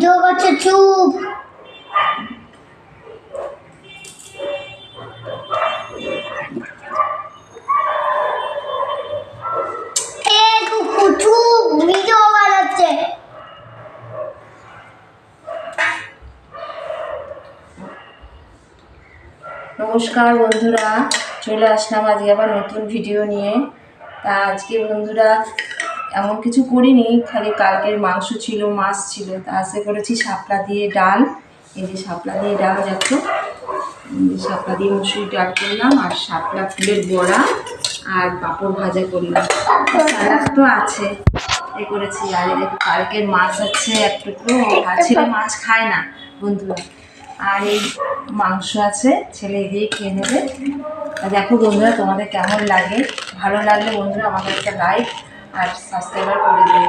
Video করছে চুপ। Video বানাচ্ছে। নমস্কার বন্ধুরা, চলে আসলাম আজকে আবার নতুন ভিডিও নিয়ে। তা আজকে বন্ধুরা এমন কিছু করিনি, খালি কালকের মাংস ছিল, মাছ ছিল, তা আজকে করেছি শাপলা দিয়ে ডাল। এই যে শাপলা দিয়ে ডাল দেখো, শাপলা দিয়ে মুসুরি ডাল করলাম, আর শাপলা ফুলের বড়া আর পাঁপড় ভাজা করলাম, সালাদ তো আছে এ করেছি। আর এই দেখো কালকের মাছ আছে একটু, ছেলে মাছ খায় না বন্ধুরা, আর এই মাংস আছে, ছেলে দিয়ে খেয়ে নেবে। দেখো বন্ধুরা তোমাদের কেমন লাগে, ভালো লাগলে বন্ধুরা আমাকে একটা লাইক আর সাবস্ক্রাইব করে দেবে।